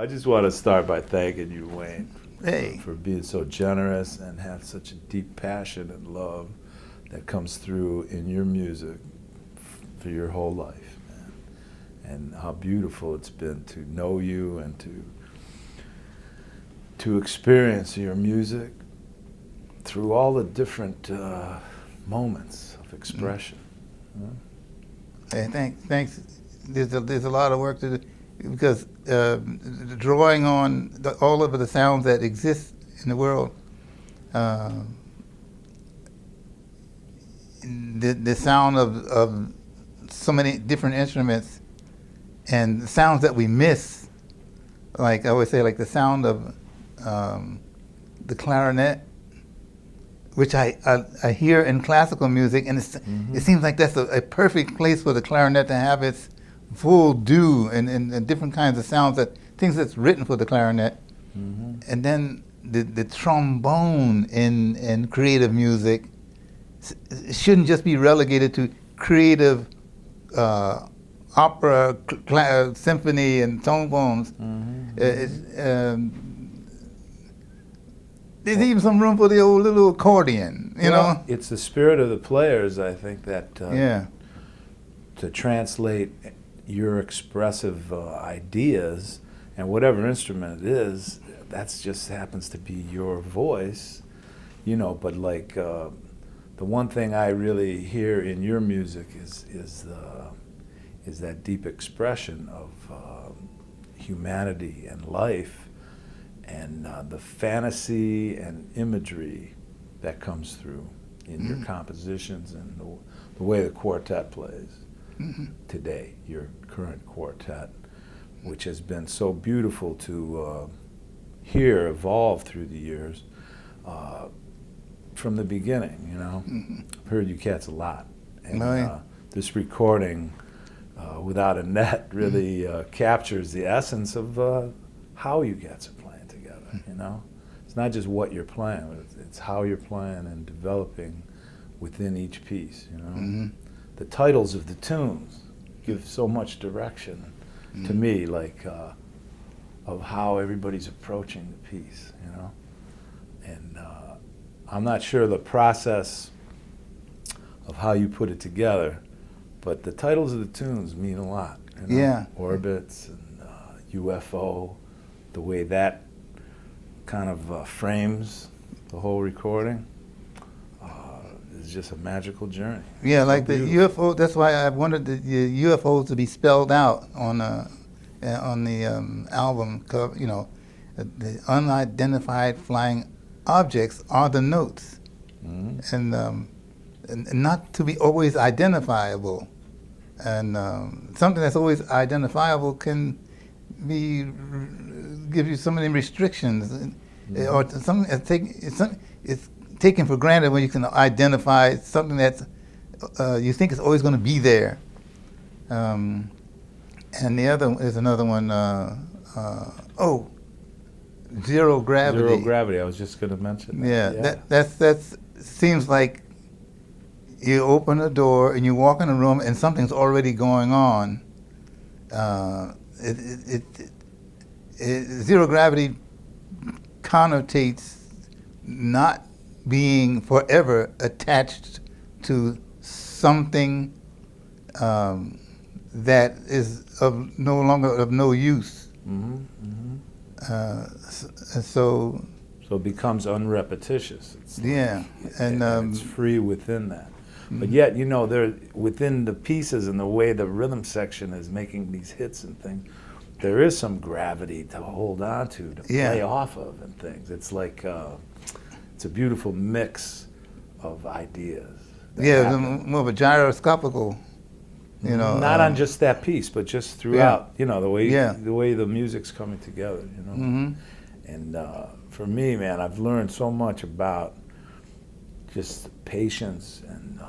I just want to start by thanking you, Wayne, Hey. for being so generous and have such a deep passion and love that comes through in your music for your whole life, man. And how beautiful it's been to know you and to experience your music through all the different moments of expression. Hey, thanks. There's a lot of work to do because drawing on all of the sounds that exist in the world, the sound of so many different instruments and the sounds that we miss, like I always say, like the sound of the clarinet, which I hear in classical music, and it seems like that's a perfect place for the clarinet to have its full due and different kinds of sounds, things that's written for the clarinet. And then the trombone in creative music shouldn't just be relegated to creative opera, symphony, and trombones. There's even some room for the old little accordion, you know? It's the spirit of the players, I think, that Yeah. to translate your expressive ideas, and whatever instrument it is, that's just happens to be your voice, you know. But like the one thing I really hear in your music is that deep expression of humanity and life, and the fantasy and imagery that comes through in your compositions and the way the quartet plays today, your current quartet, which has been so beautiful to hear evolve through the years from the beginning, you know. I've heard you cats a lot. And this recording, Without a Net, really captures the essence of how you cats are playing together, you know. It's not just what you're playing, but it's how you're playing and developing within each piece, you know. The titles of the tunes give so much direction to me, like of how everybody's approaching the piece, you know. And I'm not sure the process of how you put it together, but the titles of the tunes mean a lot, you know? Yeah. Orbits and UFO, the way that kind of frames the whole recording is just a magical journey. Yeah, So like beautiful. the UFO. That's why I wanted the UFOs to be spelled out on the album cover. You know, the unidentified flying objects are the notes, and not to be always identifiable. And something that's always identifiable can give you so many restrictions, or something it's taken for granted when you can identify something that's you think is always going to be there. And the other is another one. Zero gravity. Zero gravity. I was just going to mention that. Yeah, that's seems like you open a door and you walk in a room and something's already going on. Zero gravity connotates not being forever attached to something that is no longer of no use. So it becomes unrepetitious. It's yeah, and it's free within that. But yet, you know, there within the pieces and the way the rhythm section is making these hits and things, there is some gravity to hold on to play off of and things. It's like it's a beautiful mix of ideas. Yeah, more of a gyroscopical, you know. Not on just that piece, but just throughout. You know, the way the music's coming together. You know, and for me, man, I've learned so much about just patience and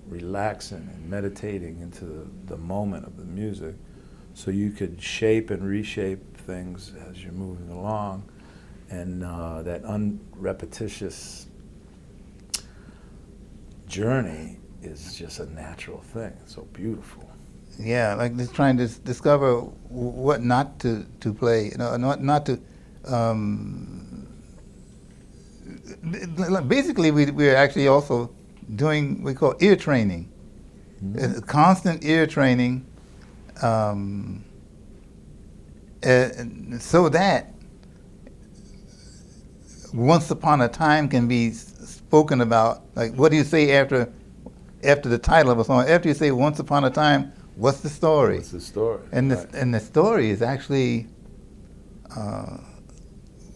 relaxing and meditating into the moment of the music, so you could shape and reshape things as you're moving along, and that unrepetitious journey is just a natural thing. It's so beautiful. Yeah, like just trying to discover what not to play, not to. Basically, we're actually also doing what we call ear training, constant ear training, so that once upon a time can be spoken about. Like, what do you say after the title of a song? After you say "Once Upon a Time," what's the story? What's the story? And Right. the story is actually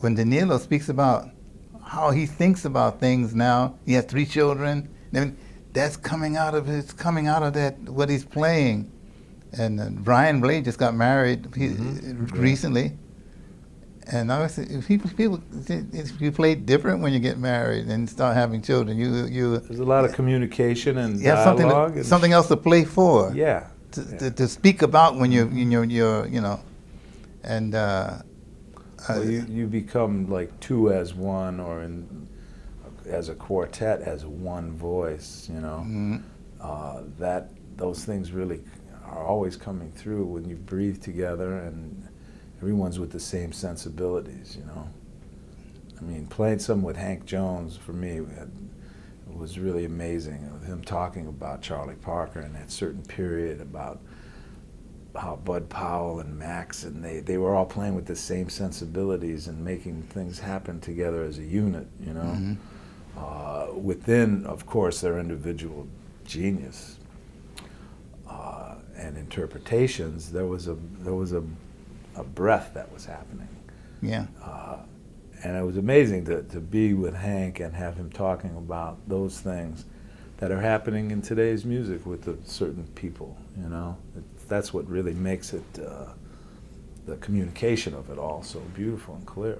when Danilo speaks about how he thinks about things now. He has 3 children. And that's coming out of that what he's playing. And Brian Blade just got married recently. And obviously, if you play different when you get married and start having children, you There's a lot of communication and you have dialogue. something else to play for. Yeah. To speak about when you're and Well, you become like 2 as 1, or as a quartet as one voice. That those things really are always coming through when you breathe together, and everyone's with the same sensibilities. I mean, playing some with Hank Jones for me was really amazing. Him talking about Charlie Parker in that certain period, about how Bud Powell and Max, and they were all playing with the same sensibilities and making things happen together as a unit, within, of course, their individual genius and interpretations. There was a breath that was happening. Yeah. And it was amazing to be with Hank and have him talking about those things that are happening in today's music with certain people. That's what really makes it, the communication of it all, so beautiful and clear.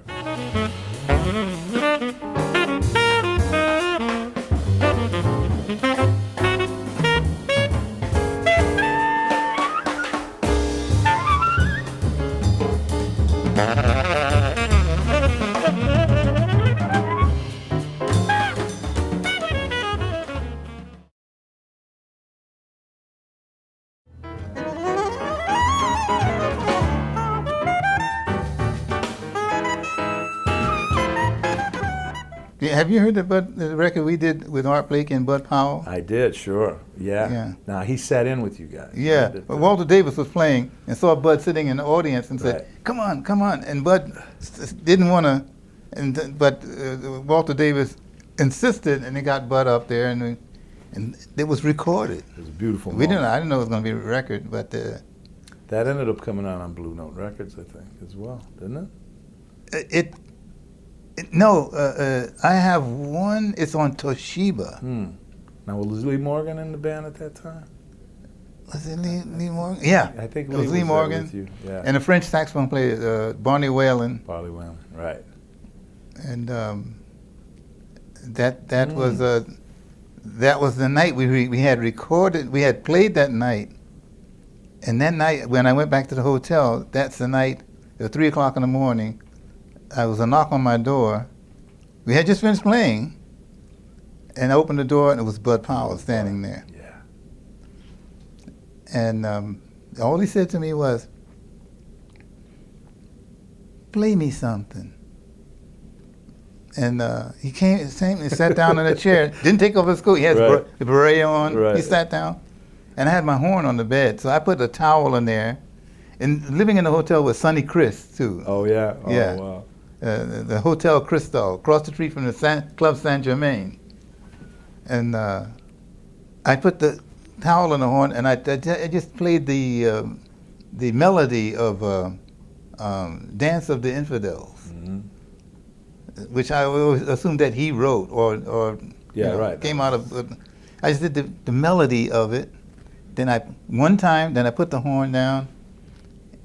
Have you heard the record we did with Art Blake and Bud Powell? I did, sure. Yeah. Yeah. Now, he sat in with you guys. Yeah. But Walter Davis was playing and saw Bud sitting in the audience and said, Right. "Come on, come on." And Bud didn't want to, but Walter Davis insisted, and they got Bud up there, and it was recorded. It was a beautiful I didn't know it was going to be a record, but that ended up coming out on Blue Note Records, I think, as well, didn't it? No, I have one. It's on Toshiba. Now, was Lee Morgan in the band at that time? Was it Lee Morgan? Yeah, I think it was Lee there Morgan with you. Yeah. and a French saxophone player, Barney Whalen. Barley Whalen, right. And that was the night we had recorded. We had played that night, and that night when I went back to the hotel, that's the night. It was 3:00 in the morning. I was a knock on my door. We had just finished playing, and I opened the door, and it was Bud Powell standing there. Yeah. And all he said to me was, "Play me something." And he came and sat down in a chair. Didn't take off his coat. He had Right. the beret on. Right. He sat down, and I had my horn on the bed, so I put a towel in there. And living in the hotel with Sonny Chris too. Oh, yeah? Oh, Yeah. wow. The Hotel Cristal, across the street from the Club Saint Germain. And I put the towel on the horn, and I just played the melody of "Dance of the Infidels," which I always assumed that he wrote or Yeah, right. came out of. I just did the melody of it. Then I put the horn down,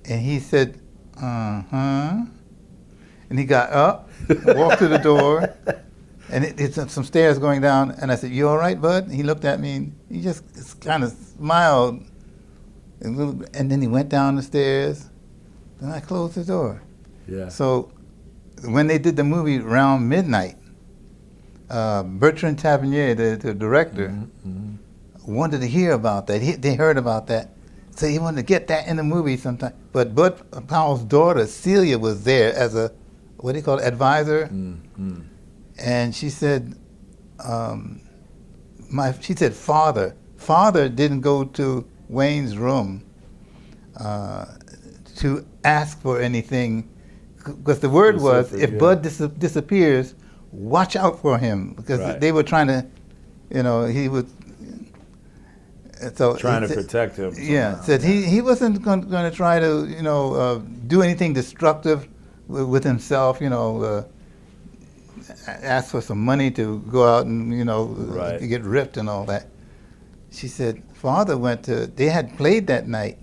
and he said, "Uh-huh." And he got up, walked to the door, and it's some stairs going down. And I said, "You all right, Bud?" And he looked at me, and he just kind of smiled. And then he went down the stairs, and I closed the door. Yeah. So when they did the movie around midnight, Bertrand Tavernier, the director, wanted to hear about that. They heard about that. So he wanted to get that in the movie sometime. But Bud Powell's daughter, Celia, was there as a, what do you call it, advisor. Mm-hmm. And she said, she said, Father didn't go to Wayne's room to ask for anything, because the word was, if Bud disappears, watch out for him, because they were trying to, he was. So trying to protect him. Yeah, said he wasn't going to try to do anything destructive with himself. Ask for some money to go out and get ripped and all that. She said Father went to. They had played that night,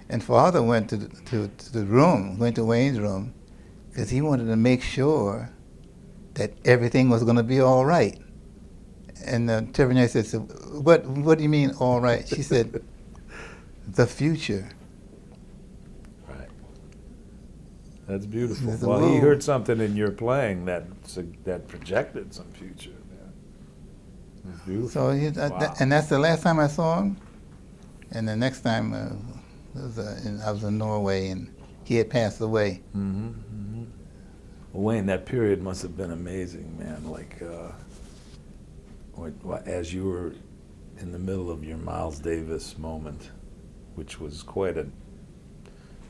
and Father went to the room, went to Wayne's room, because he wanted to make sure that everything was going to be all right. And Tavernier said, so what do you mean, all right? She said, the future. Right. That's beautiful. Well, he heard something in your playing that projected some future. Yeah. It's beautiful. So and that's the last time I saw him. And the next time I was in Norway, and he had passed away. Mm-hmm. Mm-hmm. Well, Wayne, that period must have been amazing, man. Like, as you were in the middle of your Miles Davis moment, which was quite an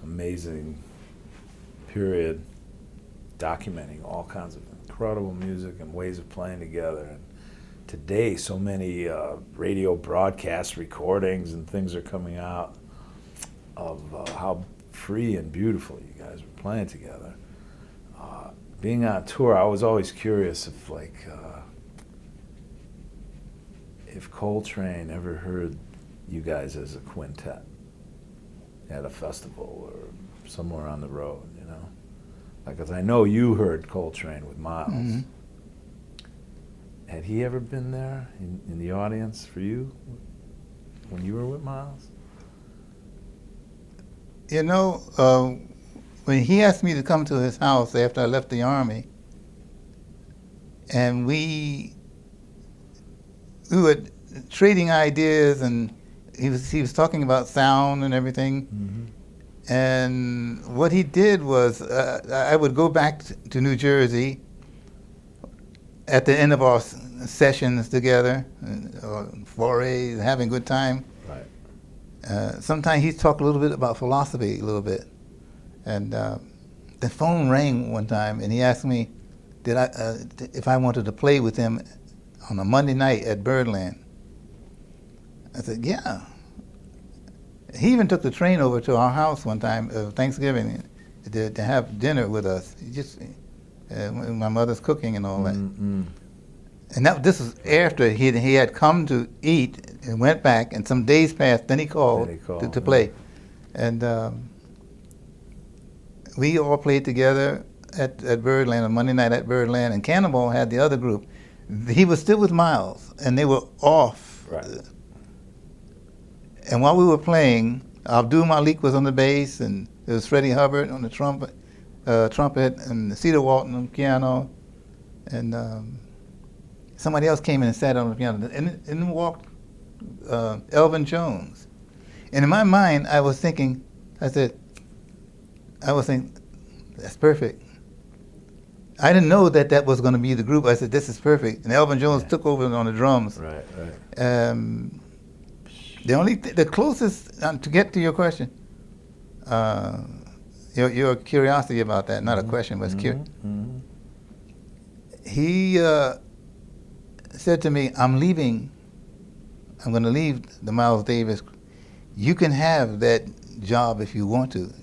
amazing period, documenting all kinds of incredible music and ways of playing together. And today, so many radio broadcast recordings and things are coming out of how free and beautiful you guys were playing together. Being on tour, I was always curious if Coltrane ever heard you guys as a quintet at a festival or somewhere on the road, because I know you heard Coltrane with Miles. Mm-hmm. Had he ever been there in the audience for you when you were with Miles? When he asked me to come to his house after I left the Army, and we were trading ideas, and he was talking about sound and everything. Mm-hmm. And what he did was, I would go back to New Jersey at the end of our sessions together, forays, having a good time. Right. Sometimes he'd talk a little bit about philosophy, a little bit. And the phone rang one time, and he asked me if I wanted to play with him on a Monday night at Birdland. I said, yeah. He even took the train over to our house one time, Thanksgiving, to have dinner with us. My mother's cooking and all that. Mm-hmm. And this was after he had come to eat and went back, and some days passed, then he called to play. And we all played together at Birdland, on Monday night at Birdland, and Cannonball had the other group. He was still with Miles, and they were off. Right. And while we were playing, Abdul Malik was on the bass, and there was Freddie Hubbard on the trumpet, and Cedar Walton on the piano, and somebody else came in and sat on the piano, and then walked Elvin Jones. And in my mind, I was thinking, that's perfect. I didn't know that was going to be the group. I said, this is perfect. And Elvin Jones took over on the drums. Right. The closest, to get to your question, your curiosity about that, not a question, but it's curious. Mm-hmm. He said to me, I'm leaving. I'm going to leave the Miles Davis. You can have that job if you want to.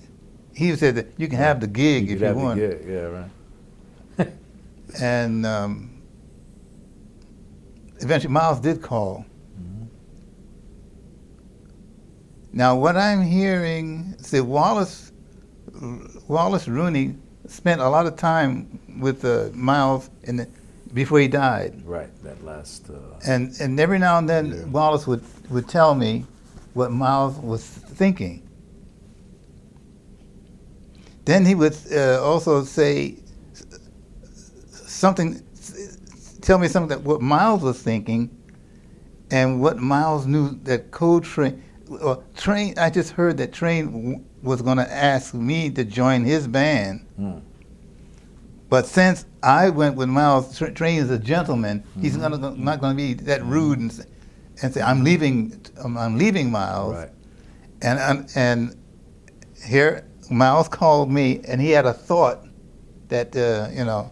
He said that you can have the gig if you want. The gig. Yeah, right. And eventually Miles did call. Mm-hmm. Now what I'm hearing, Wallace Rooney spent a lot of time with Miles before he died. Right, that last. And every now and then year. Wallace would tell me what Miles was thinking. Then he would also say tell me something that what Miles was thinking, and what Miles knew that Coltrane, Well, Train. I just heard that Train was going to ask me to join his band, but since I went with Miles, Train is a gentleman. He's not going to be that rude and say, I'm leaving Miles. Right. And here Miles called me, and he had a thought that you know.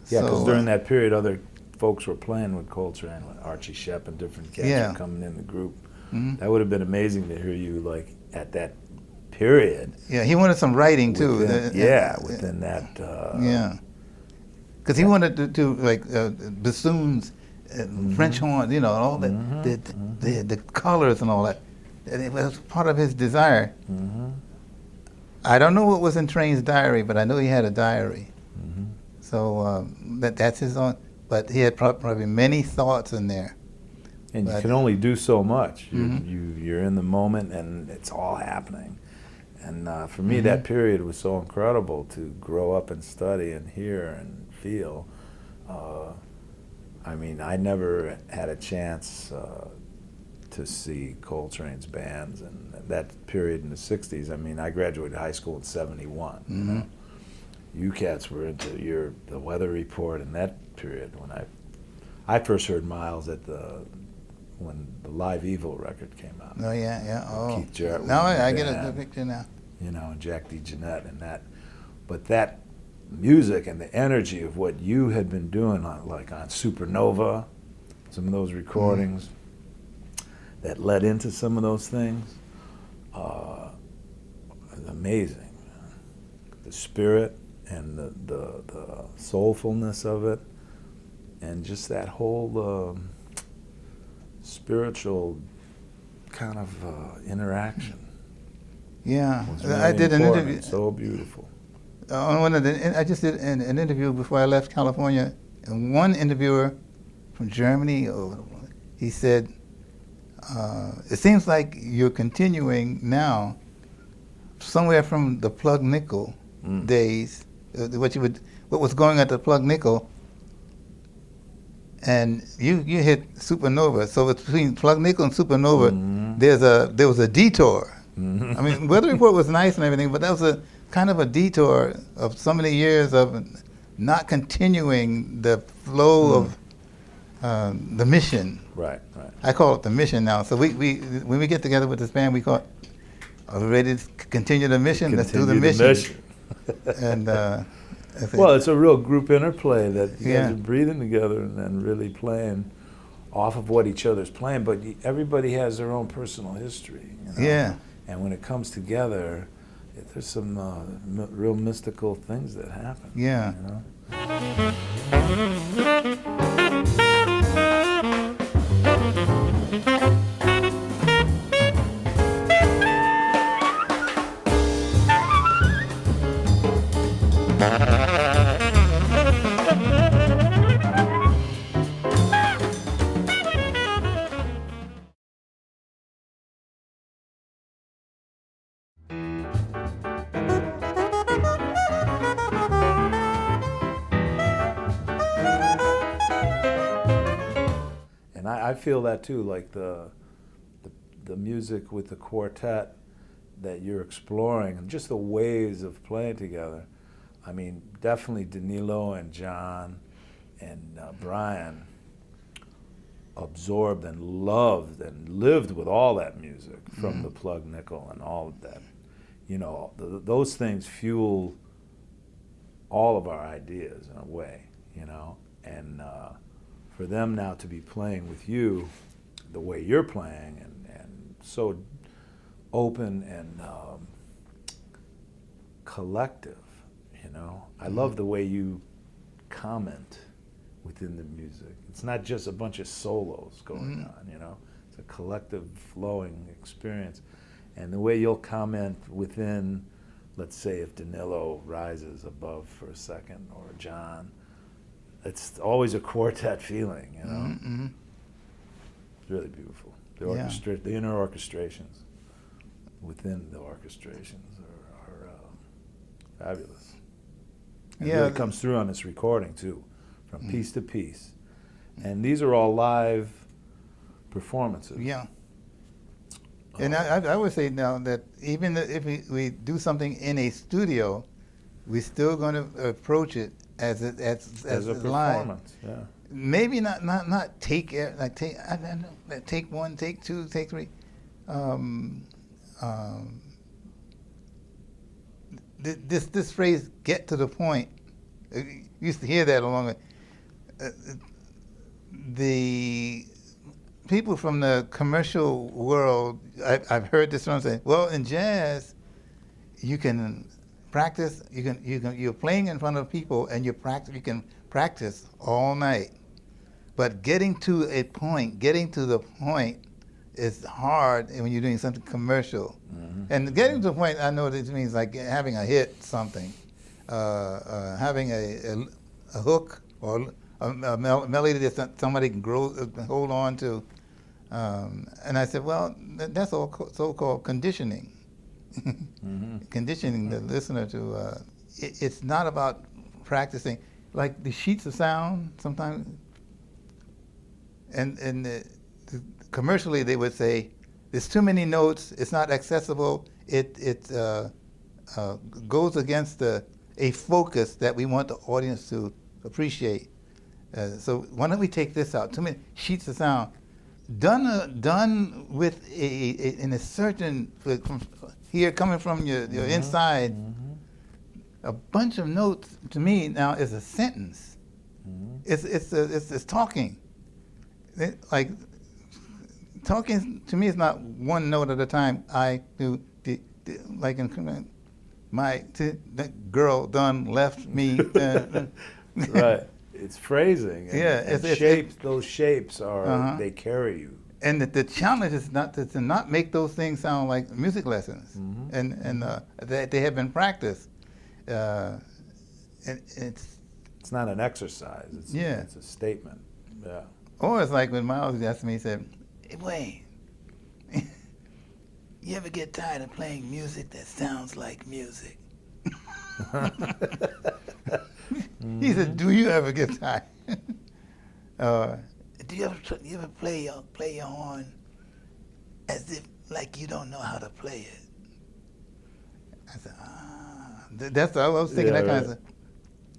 Yeah, because so, during that period, other folks were playing with Coltrane, with Archie Shepp and different cats were coming in the group. That would have been amazing to hear you like at that period. Yeah, he wanted some writing too. Within that. Yeah, because he wanted to do like bassoons, French horns, you know, all the colors and all that. And it was part of his desire. I don't know what was in Train's diary, but I know he had a diary. So that's his own. But he had probably many thoughts in there. And you can only do so much. You're in the moment, and it's all happening. And for me, that period was so incredible to grow up and study and hear and feel. I mean, I never had a chance to see Coltrane's bands, and that period in the 60s. I mean, I graduated high school in 71. You know? You cats were into the Weather Report in that period when I first heard Miles when the Live Evil record came out. Oh yeah. Oh. Keith Jarrett. Now I get a picture now. You know, and Jack DeJohnette and that, but that music and the energy of what you had been doing on Supernova, some of those recordings that led into some of those things, is amazing. The spirit and the soulfulness of it, and just that whole spiritual kind of interaction. Yeah, Really I did an important. interview. So beautiful. I just did an interview before I left California, and one interviewer from Germany, he said, "It seems like you're continuing now, somewhere from the Plug Nickel days, what was going at the Plug Nickel, and you hit Supernova. So it's between Plug Nickel and Supernova, there was a detour. I mean, Weather Report was nice and everything, but that was a kind of a detour of so many years of not continuing the flow of the mission. Right. I call it the mission now. So we when we get together with this band, we call it, are we ready to continue the mission? Let's do the mission. And well, it's a real group interplay that you guys are breathing together and really playing off of what each other's playing, but everybody has their own personal history. You know? Yeah. And when it comes together, there's some real mystical things that happen. Yeah. You know? And I feel that too, like the music with the quartet that you're exploring, and just the ways of playing together. I mean, definitely Danilo and John and Brian absorbed and loved and lived with all that music from the Plug Nickel and all of that. You know, those things fuel all of our ideas in a way, you know, and for them now to be playing with you the way you're playing and so open and collective, you know. I love the way you comment within the music. It's not just a bunch of solos going on, you know. It's a collective flowing experience. And the way you'll comment within, let's say if Danilo rises above for a second, or John, it's always a quartet feeling, you know. It's really beautiful. The inner orchestrations within the orchestrations are fabulous. And it really comes through on this recording too, from piece to piece. And these are all live performances. Yeah. And I would say now that even if we do something in a studio, we're still going to approach it as a live. performance. Yeah. Maybe not take I don't know, take one, take two, take three. This phrase "get to the point." You used to hear that along with the people from the commercial world. I've heard this one say, "Well, in jazz, you can practice. You're playing in front of people, and you can practice all night. But getting to the point is hard when you're doing something commercial. Mm-hmm. And getting to the point, I know this means like having a hit, something, having a hook or a melody that somebody can hold on to. And I said, well, that's all so-called conditioning. Mm-hmm. Conditioning the listener to, it's not about practicing. Like the sheets of sound sometimes, and commercially they would say, there's too many notes, it's not accessible, it goes against a focus that we want the audience to appreciate. So why don't we take this out? Too many sheets of sound. Done with in a certain, here coming from your inside, a bunch of notes to me now is a sentence. It's talking. Like talking to me is not one note at a time. I do like in the girl done left me. Right. It's phrasing. And, yeah, and shapes. Those shapes are they carry you. And the challenge is not to not make those things sound like music lessons, and that they have been practiced. And it's not an exercise. It's a statement. Yeah. Or it's like when Miles asked me, he said, "Hey, Wayne, you ever get tired of playing music that sounds like music?" He said, "Do you ever get tired? Do you ever play your horn as if like you don't know how to play it?" I said, that's what I was thinking. Yeah, that kind of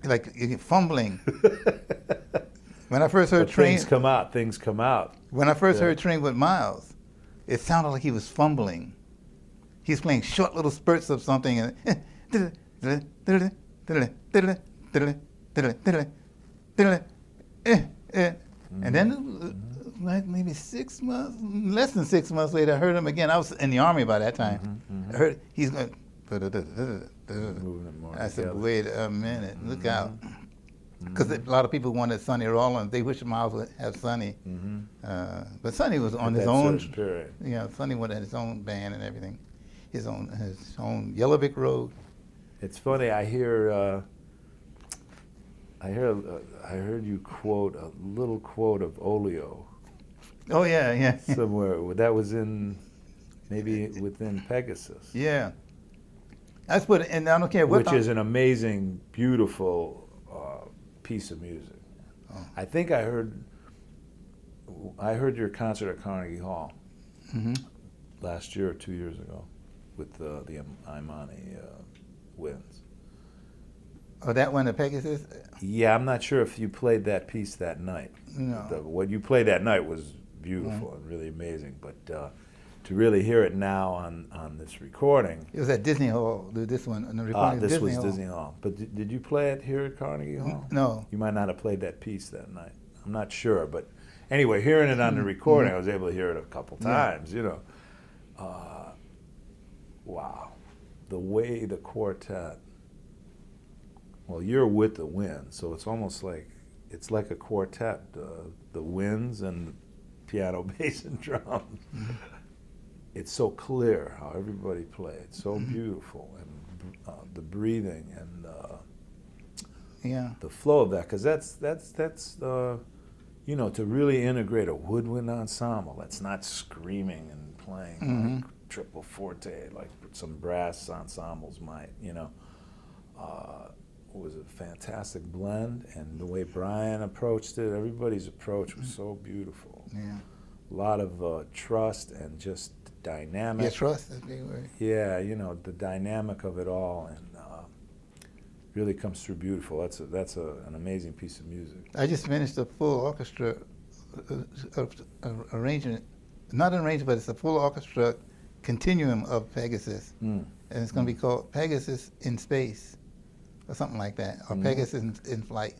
like you're fumbling. When I first heard Train, things come out. When I first heard Train with Miles, it sounded like he was fumbling. He's playing short little spurts of something, and and then, like maybe 6 months, less than 6 months later, I heard him again. I was in the Army by that time. I heard he's going. I said, "Wait a minute, look out." Because a lot of people wanted Sonny Rollins. They wish Miles would have Sonny. But Sonny was on his own. Period. Yeah, Sonny would have his own band and everything. His own Yellow Brick Road. It's funny. I heard you quote a little quote of Olio. Oh yeah. Somewhere that was maybe within Pegasus. Yeah. That's what, and I don't care what. Which is an amazing, beautiful piece of music. Oh. I think I heard your concert at Carnegie Hall last year or 2 years ago with the Imani Winds. Oh, that one, the Pegasus? Yeah, I'm not sure if you played that piece that night. No. What you played that night was beautiful and really amazing, but to really hear it now on this recording. It was at Disney Hall, this one, on the recording. This was Disney Hall. But did you play it here at Carnegie Hall? No. You might not have played that piece that night. I'm not sure, but anyway, hearing it on the recording, I was able to hear it a couple times, you know. Wow. The way the quartet, well, you're with the Winds, so it's almost like, it's like a quartet, the Winds and piano, bass, and drums. It's so clear how everybody played, so beautiful, and the breathing and the flow of that, because that's you know, to really integrate a woodwind ensemble that's not screaming and playing like triple forte like some brass ensembles might, you know. It was a fantastic blend, and the way Brian approached it, everybody's approach was so beautiful. Yeah. a lot of trust and just dynamic. Yeah, trust is a big word. Yeah, you know, the dynamic of it all, and really comes through beautiful. That's an amazing piece of music. I just finished a full orchestra arrangement, not an arrangement, but it's a full orchestra continuum of Pegasus, and it's going to be called Pegasus in Space, or something like that, or Pegasus in Flight.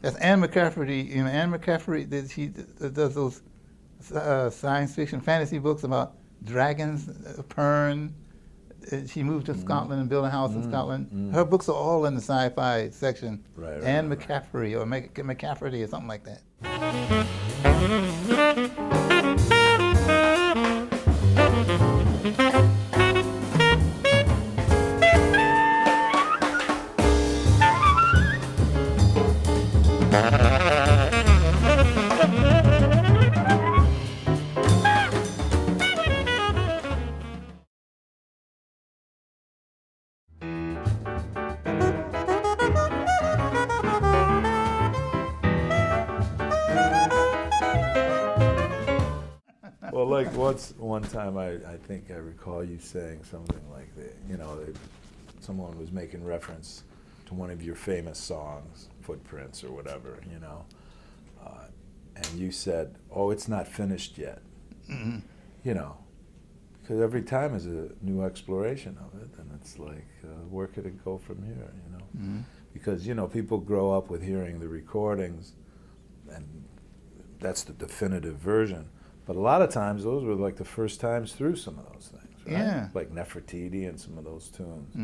That's Anne McCafferty. You know, Anne McCafferty, she does those science fiction fantasy books about dragons, Pern. She moved to Scotland and built a house in Scotland. Her books are all in the sci-fi section. Right, Anne McCafferty or McCafferty or something like that. Well, like one time I think I recall you saying something like that, you know, someone was making reference to one of your famous songs, Footprints or whatever, you know, and you said, "Oh, it's not finished yet," you know, because every time is a new exploration of it, and it's like, where could it go from here, you know? Because, you know, people grow up with hearing the recordings, and that's the definitive version. But a lot of times, those were like the first times through some of those things, right? Yeah. Like Nefertiti and some of those tunes.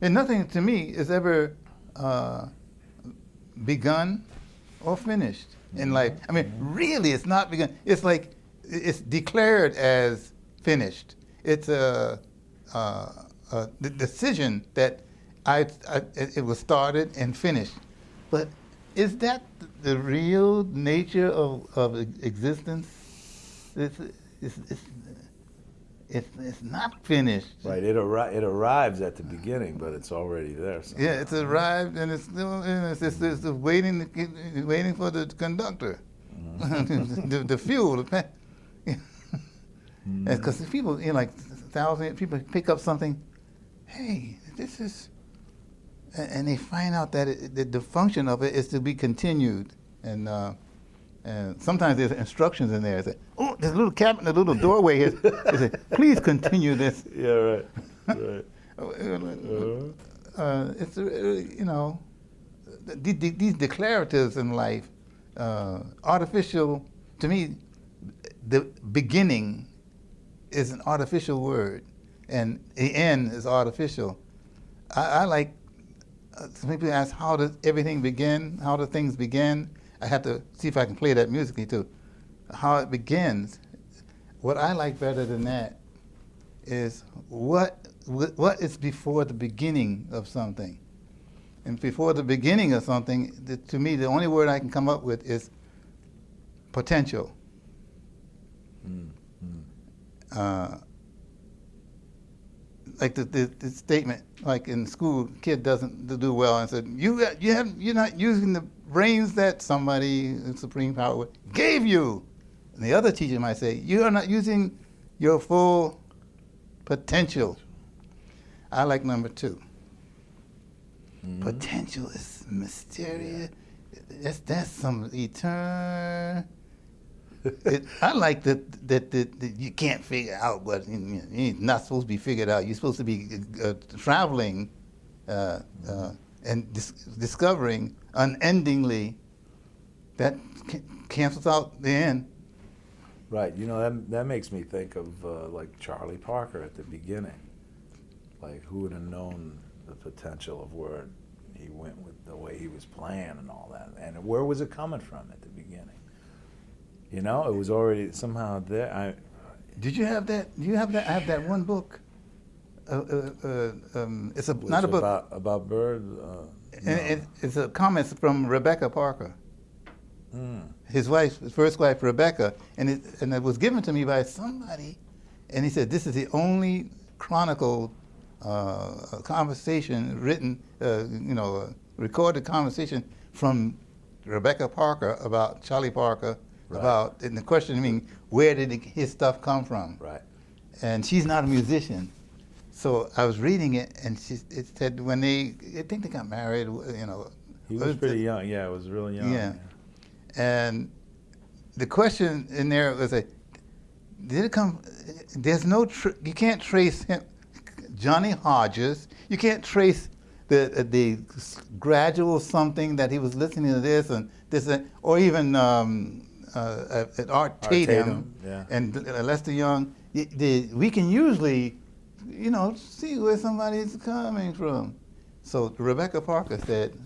And nothing to me is ever begun or finished in life. I mean, really, it's not begun. It's like it's declared as finished. It's the decision that it was started and finished. But is that the real nature of existence? It's not finished. Right. It arrives at the beginning, but it's already there. Somehow. Yeah, it's arrived and it's still it's waiting for the conductor, the fuel. Because people, you know, like thousands people pick up something. Hey, this is. And they find out that the function of it is to be continued, and sometimes there's instructions in there. It's like, oh, there's a little cabinet, a little doorway here. They say, please continue this. Yeah, right, right. It's you know, these declaratives in life, artificial. To me, the beginning is an artificial word, and the end is artificial. I like. Some people ask, how does everything begin? How do things begin? I have to see if I can play that musically too. How it begins. What I like better than that is what is before the beginning of something. And before the beginning of something, to me, the only word I can come up with is potential. Like the statement, like in school, kid doesn't do well and said, you're not using the brains that somebody in supreme power gave you. And the other teacher might say, you are not using your full potential. I like number 2. Potential is mysterious. That's some eternal. I like that you can't figure out what you're not supposed to be figured out. You're supposed to be traveling and discovering unendingly. That cancels out the end. Right. You know, that makes me think of like Charlie Parker at the beginning. Like, who would have known the potential of where he went with the way he was playing and all that, and where was it coming from at the beginning? You know, it was already somehow there. Did you have that? Do you have that? I have that one book. It's not a book about birds. It's a comment from Rebecca Parker. His wife, his first wife, Rebecca, and it was given to me by somebody, and he said this is the only chronicled conversation written, recorded conversation from Rebecca Parker about Charlie Parker Right. about, and the question, I mean, where did his stuff come from? Right. And she's not a musician. So I was reading it, and it said when I think they got married, you know. He was pretty young. Yeah, it was really young. Yeah. And the question in there was like, did it come? There's no, you can't trace him, Johnny Hodges. You can't trace the gradual something that he was listening to this and this, or even at Art Tatum, yeah. and Lester Young. We can usually, you know, see where somebody's coming from. So Rebecca Parker said,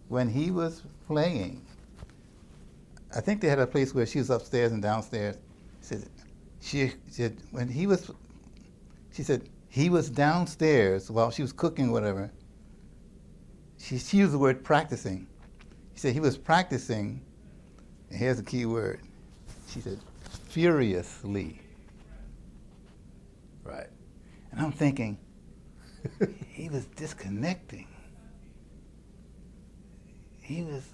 when he was playing, I think they had a place where she was upstairs and downstairs. She said when he was, she said he was downstairs while she was cooking, whatever. She used the word practicing. She said he was practicing, and here's the key word. She said, furiously. Right. And I'm thinking, he was disconnecting. He was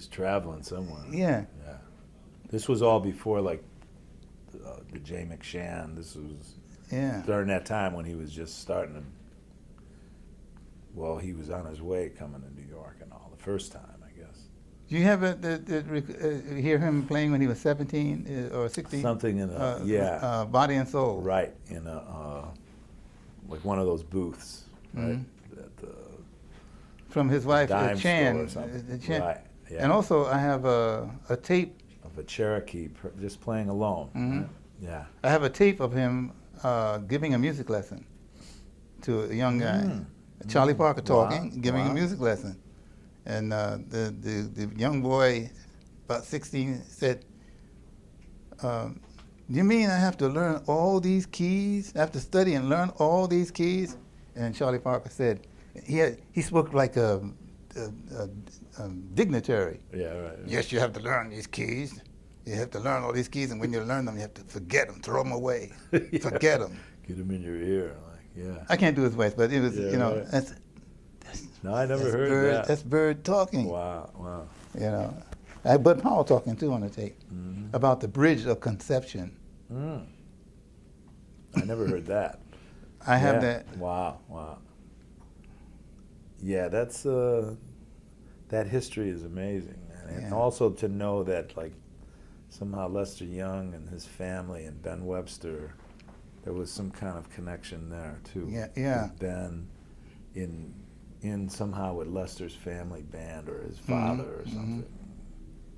traveling somewhere. Yeah. Yeah. This was all before like the Jay McShann. This was during that time when he was just starting to. Well, he was on his way coming to New York and all the first time, I guess. Do you have hear him playing when he was 17 or 16? Something in a Body and Soul. Right, in a like one of those booths, right? At from his wife, Chan. Chan. Right. Yeah. And also, I have a tape of a Cherokee just playing alone. Right? Yeah. I have a tape of him giving a music lesson to a young guy. Charlie Parker talking, giving a music lesson. And the young boy, about 16, said, you mean I have to learn all these keys? I have to study and learn all these keys? And Charlie Parker said, he spoke like a dignitary. Yeah, right. Yes, you have to learn these keys. You have to learn all these keys, and when you learn them, you have to forget them, throw them away, forget them. Get them in your ear, like, yeah. I can't do his voice, but it was, you know, right. No, I never heard that. That's Bird talking. Wow. You know, I had Bud Powell talking too on the tape about the bridge of conception. I never heard that. I have that. Wow. Yeah, that's that history is amazing, man. And also to know that like somehow Lester Young and his family and Ben Webster, there was some kind of connection there too. Yeah. With Ben in somehow with Lester's family band or his father or something.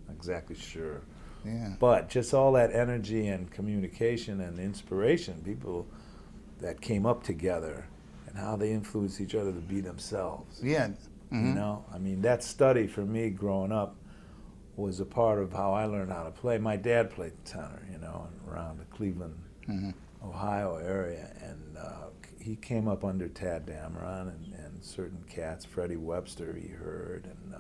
Not exactly sure. Yeah. But just all that energy and communication and inspiration, people that came up together and how they influenced each other to be themselves. Yeah. You know, I mean, that study for me growing up was a part of how I learned how to play. My dad played tenor, you know, around the Cleveland, Ohio area, and he came up under Tad Dameron and certain cats. Freddie Webster he heard, and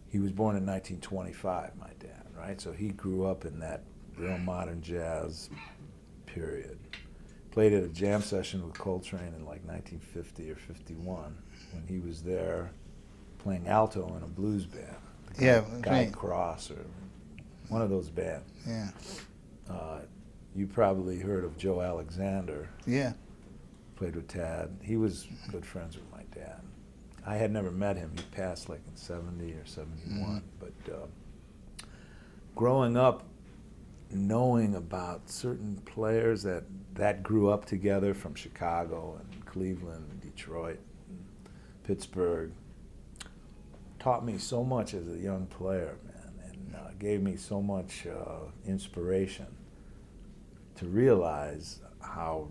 he was born in 1925, my dad, right? So he grew up in that real modern jazz period. Played at a jam session with Coltrane in like 1950 or 51 when he was there playing alto in a blues band. Guy Cross or one of those bands. Yeah. You probably heard of Joe Alexander. Yeah. Played with Tad. He was good friends with my dad. I had never met him. He passed like in 70 or 71. But growing up, knowing about certain players that grew up together from Chicago and Cleveland and Detroit and Pittsburgh taught me so much as a young player, man, and gave me so much inspiration to realize how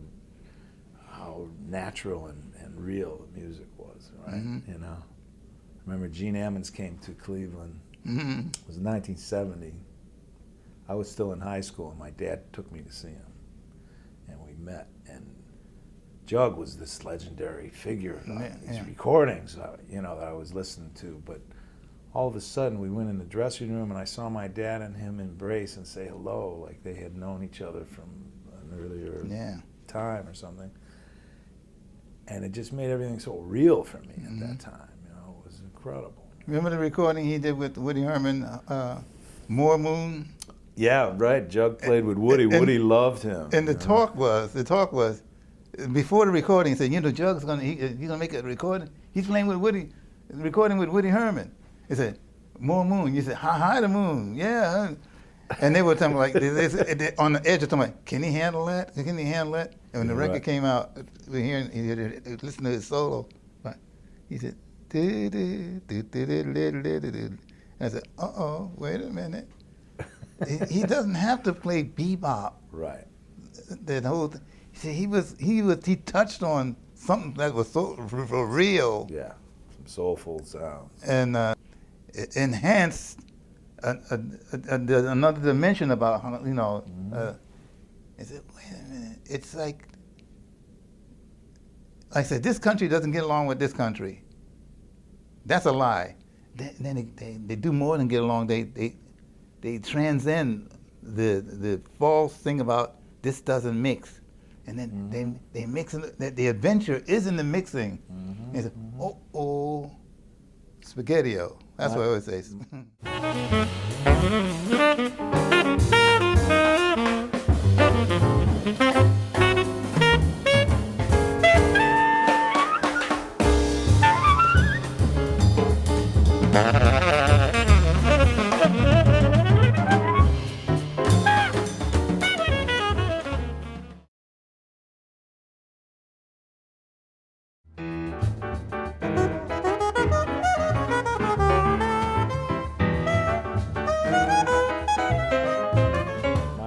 natural and real the music was, right? You know, I remember Gene Ammons came to Cleveland. It was 1970. I was still in high school, and my dad took me to see him, and we met. And Jug was this legendary figure on these recordings, you know, that I was listening to. But all of a sudden, we went in the dressing room, and I saw my dad and him embrace and say hello, like they had known each other from an earlier time or something. And it just made everything so real for me at that time. You know, it was incredible. Remember the recording he did with Woody Herman, More Moon? Yeah, right. Jug played with Woody. Woody loved him. And the talk was, before the recording, he said, you know, Jug's he's gonna make a recording. He's playing with Woody, recording with Woody Herman. He said, More Moon. You said, hi the moon, yeah. And they were talking like, they on the edge of talking like, can he handle that? Can he handle that? And when the record came out, we hearing, he listened to his solo. He said, and I said, wait a minute. He doesn't have to play bebop. Right. That whole thing. He touched on something that was so real. Yeah, some soulful sounds. And it enhanced another dimension about how, you know. I said, wait a minute. It's like I said, this country doesn't get along with this country. That's a lie. Then they do more than get along. They transcend the false thing about this doesn't mix, and then they mix. The adventure is in the mixing. And say, spaghetti-o. That's what I always say.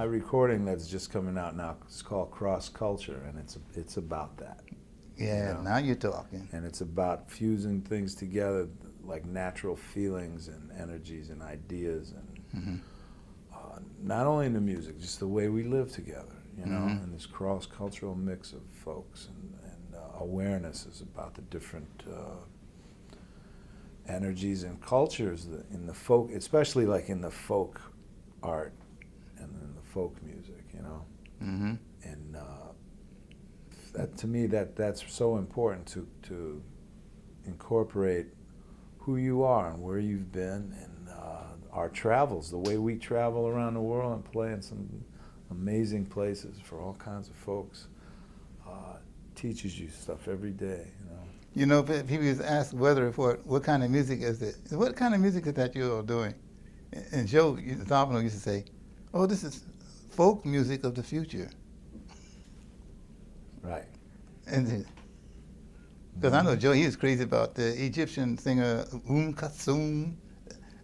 Recording that's just coming out now. It's called Cross Culture, and it's about that. Yeah, you know? Now you're talking. And it's about fusing things together, like natural feelings and energies and ideas, and not only in the music, just the way we live together. You know, and this cross-cultural mix of folks and awareness is about the different energies and cultures in the folk, especially like in the folk art and in the folk music, you know. And that, to me, that's so important to incorporate who you are and where you've been, and our travels, the way we travel around the world and play in some amazing places for all kinds of folks, teaches you stuff every day, you know. You know, people used to ask Weather Report, what kind of music is it? What kind of music is that you're doing? And Joe Lovano used to say, oh, this is folk music of the future. Right. And because I know Joe, he was crazy about the Egyptian singer Kulthum.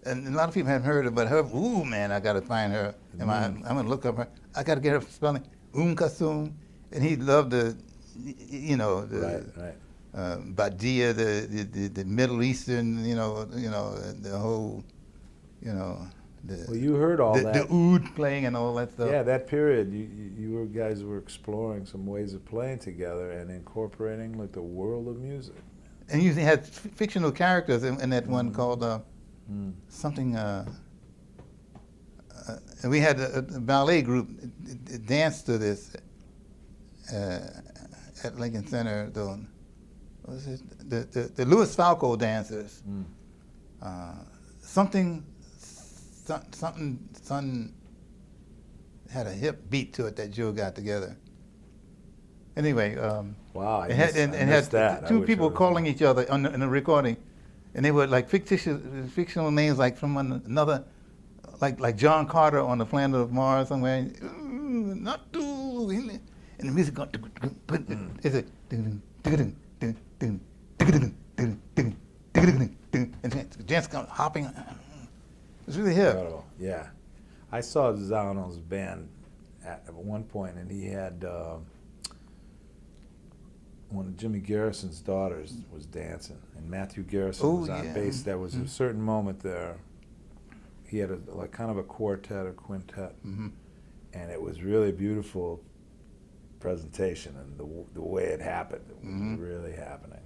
And a lot of people haven't heard of, but her, ooh, man, I got to find her. I'm going to look up her. I got to get her spelling, Kulthum. And he loved the, you know, the Badia, the Middle Eastern, you know, the whole, you know. Well, you heard all that. The oud playing and all that stuff. Yeah, that period, you guys were exploring some ways of playing together and incorporating like the world of music. And you had fictional characters in that one called something. And we had a ballet group dance to this at Lincoln Center. What was it? The Louis Falco dancers. Something had a hip beat to it that Joe got together. Anyway, wow, I missed that. Two people calling each other in the recording, and they were like fictional names, like from another, like John Carter on the planet of Mars somewhere. Not too, and the music going. Is it? And Jens hopping. It's really hip. Incredible. Yeah, I saw Zano's band at one point, and he had one of Jimmy Garrison's daughters was dancing, and Matthew Garrison was on bass. There was a certain moment there. He had like kind of a quartet or quintet, and it was really beautiful presentation, and the way it happened, it was really happening.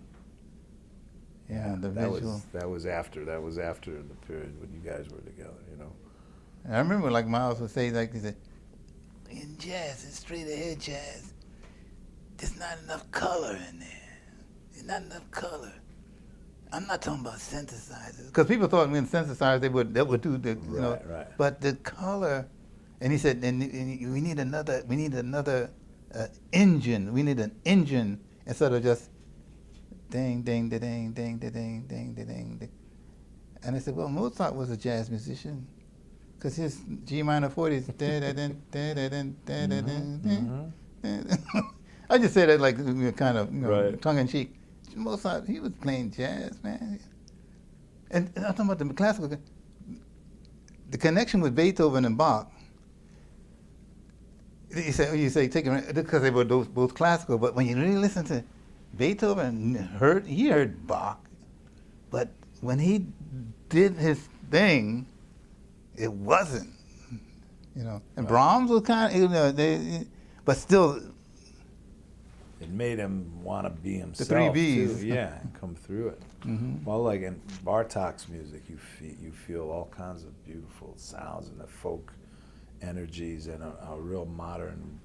Yeah, the visual. That was after the period when you guys were together, you know. And I remember, like Miles would say, like he said, in jazz, in straight ahead jazz, there's not enough color in there. There's not enough color. I'm not talking about synthesizers, because people thought when synthesizers they would do the Right. but the color, and he said, and we need another engine. We need an engine instead of just ding ding da ding ding da ding ding da ding. Ding. And I said, well, Mozart was a jazz musician, because his G minor 40s. I just say that like kind of Right. tongue in cheek. Mozart, he was playing jazz, man. And I'm talking about the classical. The connection with Beethoven and Bach. You say take it because they were both classical, but when you really listen to Beethoven, he heard Bach, but when he did his thing, it wasn't, And Right. Brahms was kind of, but still. It made him want to be himself. The three Bs. Too. Yeah, and come through it. Mm-hmm. Well, like in Bartok's music, you feel all kinds of beautiful sounds and the folk energies and a real modern,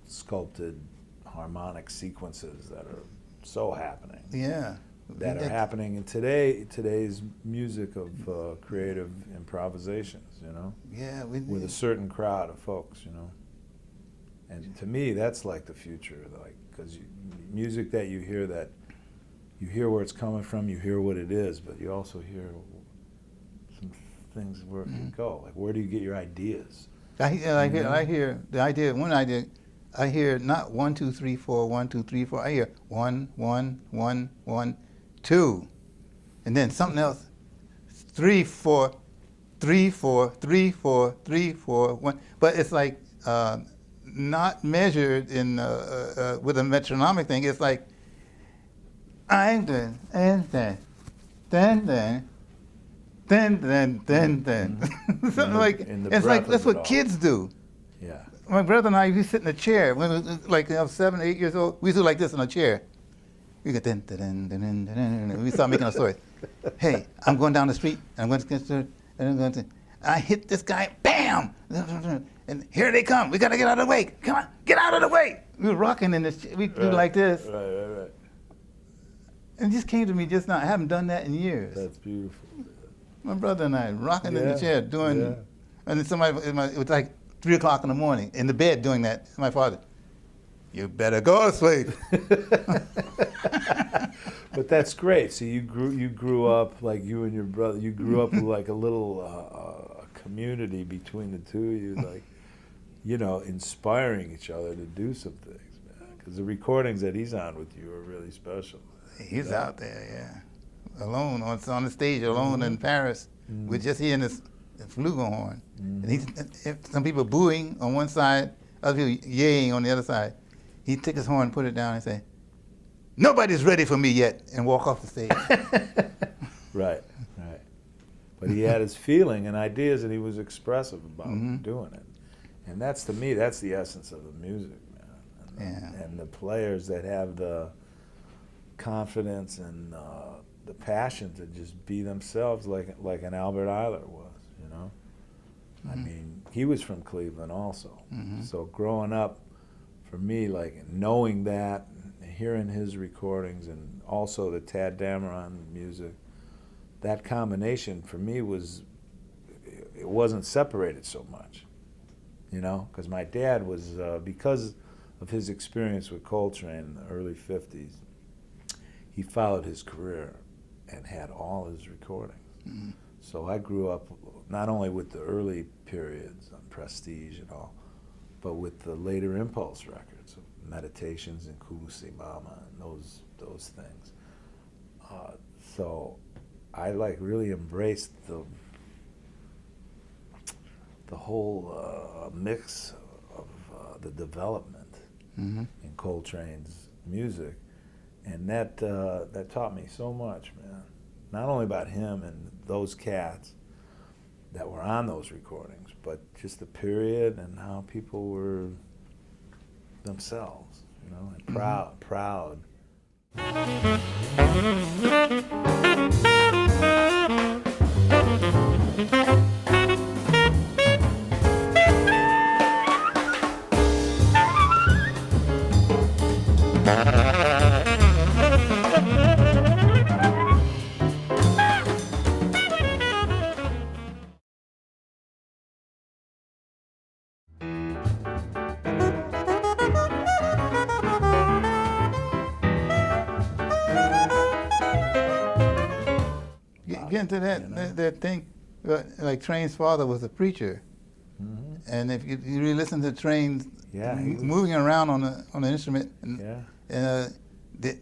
sculpted harmonic sequences that are so happening. Yeah. That are happening in today's music of creative improvisations, Yeah. with a certain crowd of folks, And to me, that's like the future, because music that you hear where it's coming from, you hear what it is, but you also hear some things where it can go. Like, where do you get your ideas? I hear the idea. One idea, I hear not 1 2 3 4 1 2 3 4. I hear 1 1 1 1 2, and then something else. 3 4 3 4 3 4 3 4 1. But it's like not measured in with a metronomic thing. It's like I'm then and then something like it's like that's what kids do. Yeah. My brother and I, we sit in a chair when we was like 7 or 8 years old. We used to do like this in a chair. We go we start making a story. Hey, I'm going down the street. I'm going to I hit this guy. Bam! And here they come. We gotta get out of the way. Come on, get out of the way. We were rocking in this. We do like this. Right. And it just came to me just now. I haven't done that in years. That's beautiful. My brother and I rocking in the chair doing, Yeah. and then somebody, it was like 3 o'clock in the morning in the bed doing that. My father, you better go to sleep. But that's great. So you grew up like you and your brother. You grew up with like a little community between the two of you, like inspiring each other to do some things, man. Because the recordings that he's on with you are really special. He's out there, alone on the stage, alone in Paris, with just he and his flugelhorn. And he's some people booing on one side, other people yaying on the other side. He took his horn, put it down, and say, "Nobody's ready for me yet," and walk off the stage. Right. But he had his feeling and ideas, and he was expressive about doing it. And that's, to me, that's the essence of the music, man. And the players that have the confidence and the passion to just be themselves, like an Albert Eiler was, I mean, he was from Cleveland also. So growing up, for me, like knowing that, hearing his recordings, and also the Tad Dameron music, that combination for me it wasn't separated so much, because my dad was, because of his experience with Coltrane in the early 50s, he followed his career and had all his recordings. So I grew up not only with the early periods on Prestige and all, but with the later Impulse records of Meditations and Kulusimama and those things. So I really embraced the whole mix of the development in Coltrane's music, and that taught me so much, man. Not only about him and those cats that were on those recordings, but just the period and how people were themselves, and proud. get into that You know? that thing. Like Train's father was a preacher, and if you really listen to Train Yeah, he was- moving around on the instrument, and, Yeah.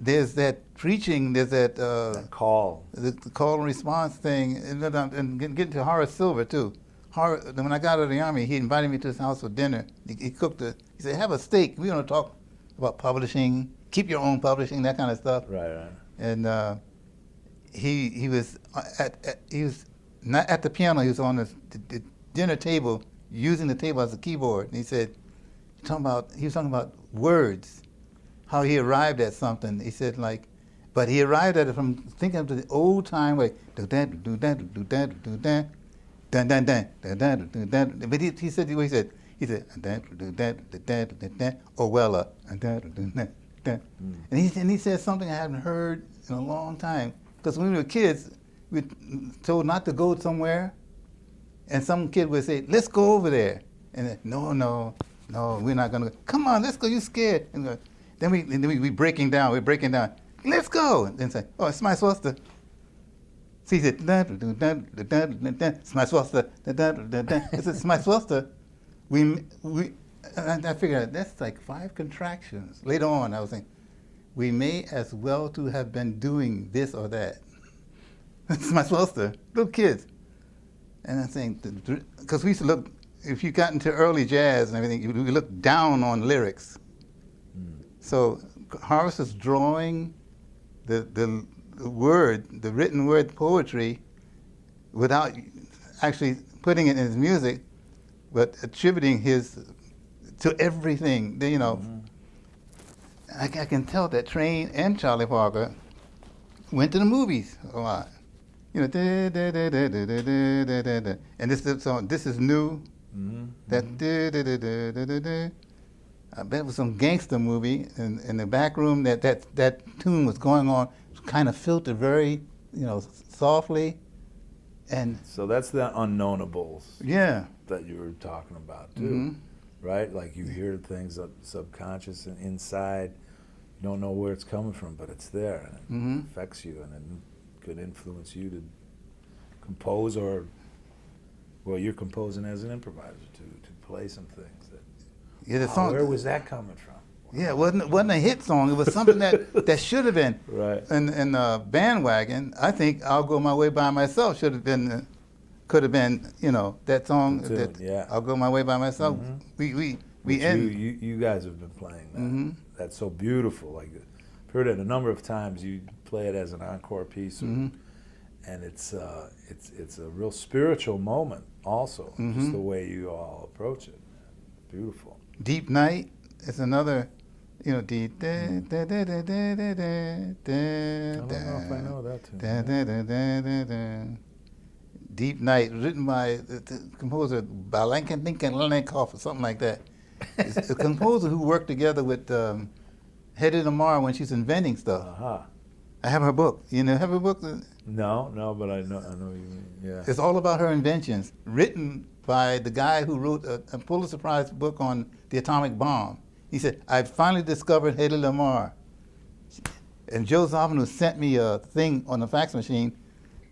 there's that preaching, there's that, That call. the call and response thing, and getting to Horace Silver too. When I got out of the Army, he invited me to his house for dinner. He cooked he said, have a steak. We're going to talk about publishing, keep your own publishing, that kind of stuff. Right. And he was he was not at the piano. He was on the dinner table, using the table as a keyboard. And he said, he was talking about words, how he arrived at something. He said but he arrived at it from thinking of the old time way. Do that, do that, do that, do that. Dun, dun, dun, dun, dun, dun, dun. But he said what he said. He said, Orwella. And he said something I haven't heard in a long time. Because when we were kids, we were told not to go somewhere, and some kid would say, let's go over there. And then, no, we're not going to go. Come on, let's go, you're scared. And then we breaking down, let's go. And then say, oh, it's my supposed to. So he said, it's my supposed to. It's my supposed to. I figured that's like 5 contractions. Later on, I was saying, we may as well to have been doing this or that. It's my supposed to. Little kids. And I'm saying, because we used to look, if you got into early jazz and everything, we looked down on lyrics. So Horace is drawing the written word poetry without actually putting it in his music, but attributing to everything. You know, I can tell that Train and Charlie Parker went to the movies a lot. You know, and this song, This Is New. That I bet it was some gangster movie, and in the back room that tune was going on, kind of filtered very, softly, and So that's the unknownables. Yeah. That you were talking about too, right? Like you hear things subconscious and inside, you don't know where it's coming from, but it's there, and it affects you, and it could influence you to compose, or you're composing as an improviser to play some things that. Yeah, the song. Where was that coming from? Yeah, it wasn't a hit song. It was something that should have been. Right. And Bandwagon, I think I'll Go My Way by Myself could have been, that song. Yeah. I'll Go My Way by Myself. We end. You guys have been playing that. That's so beautiful. Like, I've heard it a number of times. You play it as an encore piece, and it's a real spiritual moment. Also, just the way you all approach it. Beautiful. Deep Night is another, deep. I don't know if I know that tune. Deep Night, written by the composer Balankaninkanlenkoff or something like that. It's a composer who worked together with Hedy Lamarr when she's inventing stuff. I have her book. You have her book? No, but I know you mean, yeah. It's all about her inventions, written by the guy who wrote a Pulitzer Prize book on the atomic bomb. He said, I finally discovered Hedy Lamarr. And Joe Zawinul sent me a thing on the fax machine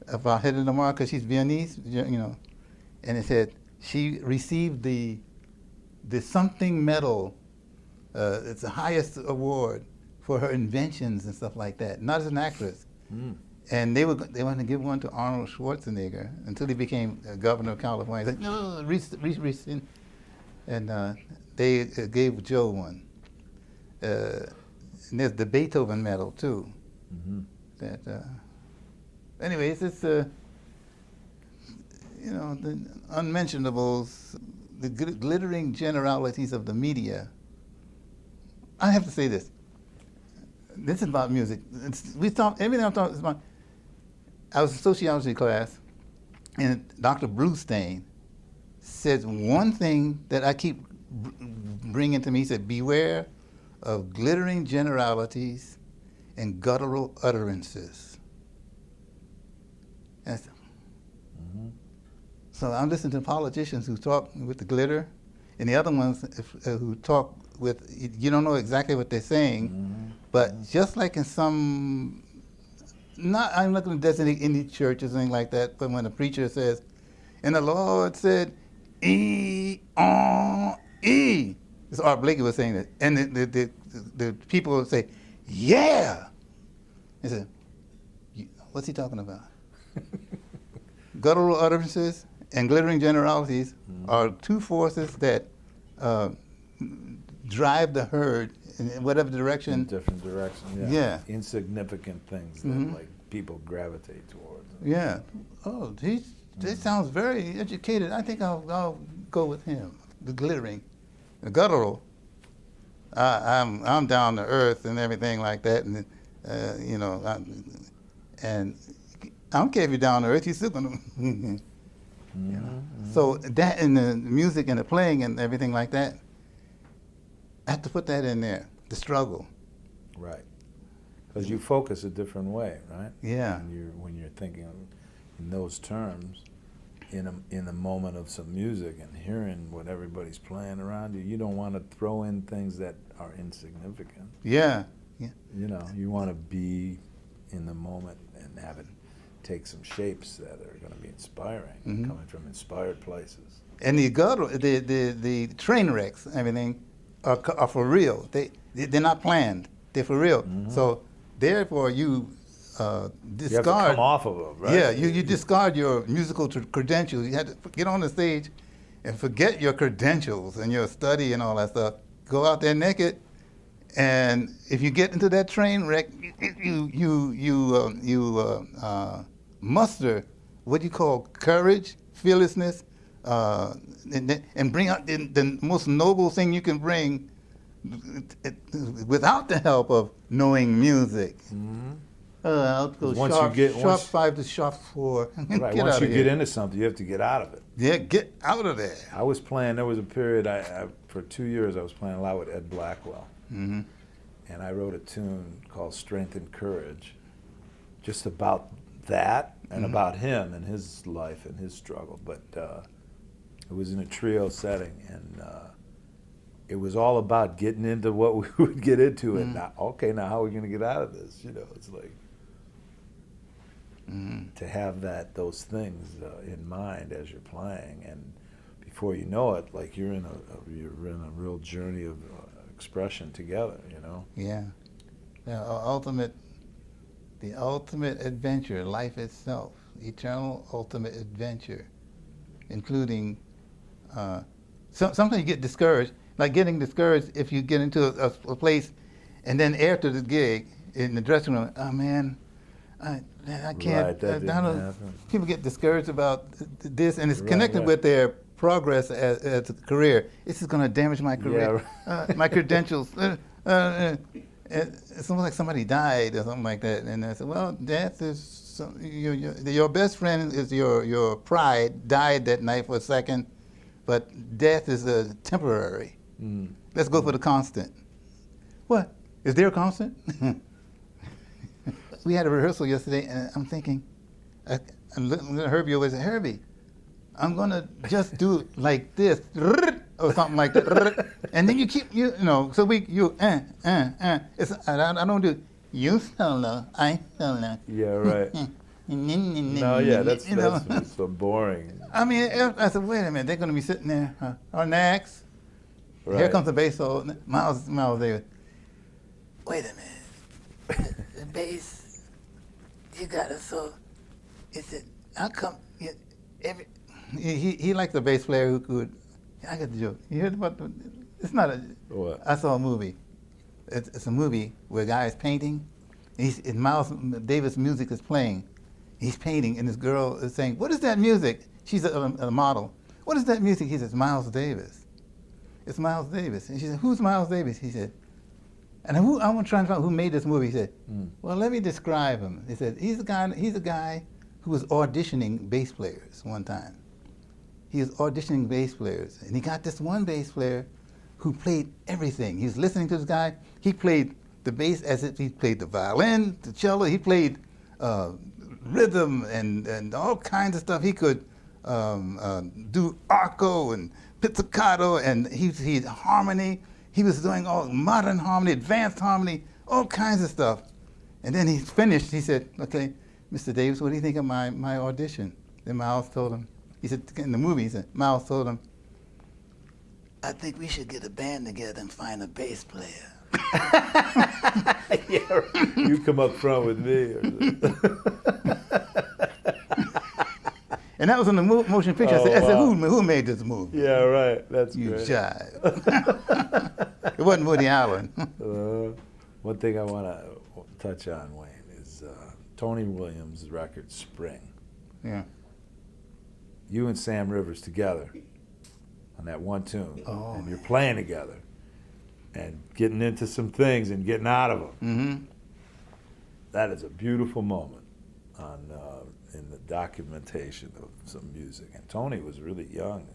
about Hedy Lamarr, because she's Viennese, and it said she received the something medal. It's the highest award for her inventions and stuff like that, not as an actress. And they wanted to give one to Arnold Schwarzenegger until he became governor of California. He's like, no, rescind. And they gave Joe one. And there's the Beethoven medal too. Anyways, it's the unmentionables, the glittering generalities of the media. I have to say this. This is about music. Everything I'm talking is about. I was in sociology class, and Dr. Brewstein said one thing that I keep bringing to me. He said, beware of glittering generalities and guttural utterances. So I'm listening to politicians who talk with the glitter, and the other ones who talk with, you don't know exactly what they're saying, but just like in some I'm not going to designate any church or anything like that, but when a preacher says, and the Lord said, E, on, E. This Art Blakey was saying that. And the people would say, yeah. He said, what's he talking about? Guttural utterances and glittering generalities are two forces that drive the herd in whatever direction. In different directions, yeah. Yeah. Insignificant things that like people gravitate towards. Yeah. Oh, he sounds very educated. I think I'll go with him. The glittering, the guttural. I'm down to earth and everything like that, and you know, and I don't care if you're down to earth. You're still gonna. You know. So that in the music and the playing and everything like that, I have to put that in there. The struggle. Right. Because you focus a different way, right? Yeah. When you're thinking in those terms, in a moment of some music and hearing what everybody's playing around you, you don't want to throw in things that are insignificant. Yeah. Yeah. You know, you want to be in the moment and have it take some shapes that are going to be inspiring, coming from inspired places. And the guttural, the train wrecks, everything, are for real. They're not planned. They're for real. So therefore, you discard. You have to come off of them, right? Yeah, you discard your musical credentials. You had to get on the stage and forget your credentials and your study and all that stuff. Go out there naked, and if you get into that train wreck, you muster what you call courage, fearlessness, and bring out the most noble thing you can bring without the help of knowing music. I'll go sharp 5 to sharp 4. Right. Once you get into something, you have to get out of it. Yeah, get out of there. I was playing. There was a period. For 2 years, I was playing a lot with Ed Blackwell, and I wrote a tune called "Strength and Courage," just about that and about him and his life and his struggle. But it was in a trio setting, and it was all about getting into what we would get into. And now, now how are we going to get out of this? You know, it's like to have those things in mind as you're playing, and before you know it, like you're in a real journey of expression together. You know. Yeah. The ultimate adventure, life itself, eternal ultimate adventure, including. Sometimes you get discouraged, like getting discouraged if you get into a place, and then after the gig in the dressing room, oh man, I can't. Right, people get discouraged about this, and it's connected with their progress as a career. This is going to damage my career, my credentials. It's almost like somebody died or something like that, and I said, well, death is your best friend is your pride. Died that night for a second. But death is temporary. Let's go for the constant. What? Is there a constant? We had a rehearsal yesterday, and I'm thinking, I'm looking at Herbie over and say, Herbie, I'm going to just do like this, or something like that. And then you keep, so It's, I don't do, you solo, I solo. Yeah, right. No, yeah, that's so boring. I mean, I said, wait a minute, they're going to be sitting there. Or next, here comes the bass solo. Miles Davis. Wait a minute, the bass, you got it. So, is it? How come? He liked the bass player who could. I got the joke. You heard about the? It's not a. What? I saw a movie. It's a movie where a guy is painting. And Miles Davis' music is playing. He's painting, and this girl is saying, "What is that music?" She's a model. "What is that music?" He says, "Miles Davis." It's Miles Davis. And she said, "Who's Miles Davis?" He said, and I want to try and find out who made this movie. He said, "Well, let me describe him." He said, He's a guy who was auditioning bass players one time. He was auditioning bass players, and he got this one bass player who played everything. He was listening to this guy. He played the bass as if he played the violin, the cello. He played rhythm and all kinds of stuff. He could do arco and pizzicato, and he had harmony. He was doing all modern harmony, advanced harmony, all kinds of stuff. And then he's finished. He said, "Okay, Mr. Davis, what do you think of my audition?" Then Miles told him. He said in the movie, he said Miles told him, "I think we should get a band together and find a bass player." Yeah, right. You come up front with me. And that was in the motion picture. Oh, I said, wow. who made this movie? Yeah, right. That's You great. jive. It wasn't Woody Allen. One thing I want to touch on, Wayne, is Tony Williams' record "Spring." Yeah. You and Sam Rivers together on that one tune, Oh, and you're playing together and getting into some things and getting out of them. Mm-hmm. That is a beautiful moment in the documentation of some music. And Tony was really young.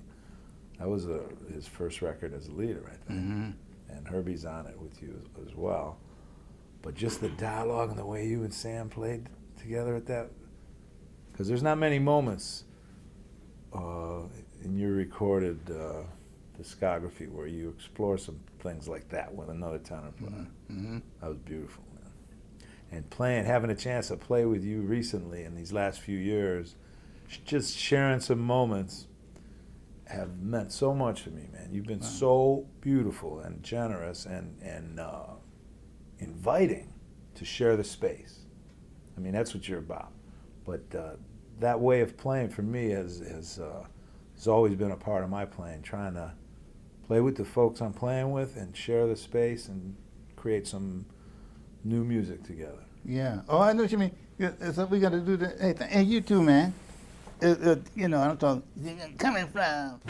That was his first record as a leader, I think. Mm-hmm. And Herbie's on it with you as well. But just the dialogue and the way you and Sam played together at that, because there's not many moments in your recorded discography where you explore some things like that with another tenor player. Mm-hmm. That was beautiful, man. And having a chance to play with you recently in these last few years, just sharing some moments have meant so much to me, man. You've been so beautiful and generous and inviting to share the space. I mean, that's what you're about. But that way of playing for me has always been a part of my playing, trying to play with the folks I'm playing with and share the space and create some new music together. Yeah. Oh, I know what you mean. So we got to do the. Hey, you too, man. You know, I'm talking. Coming from.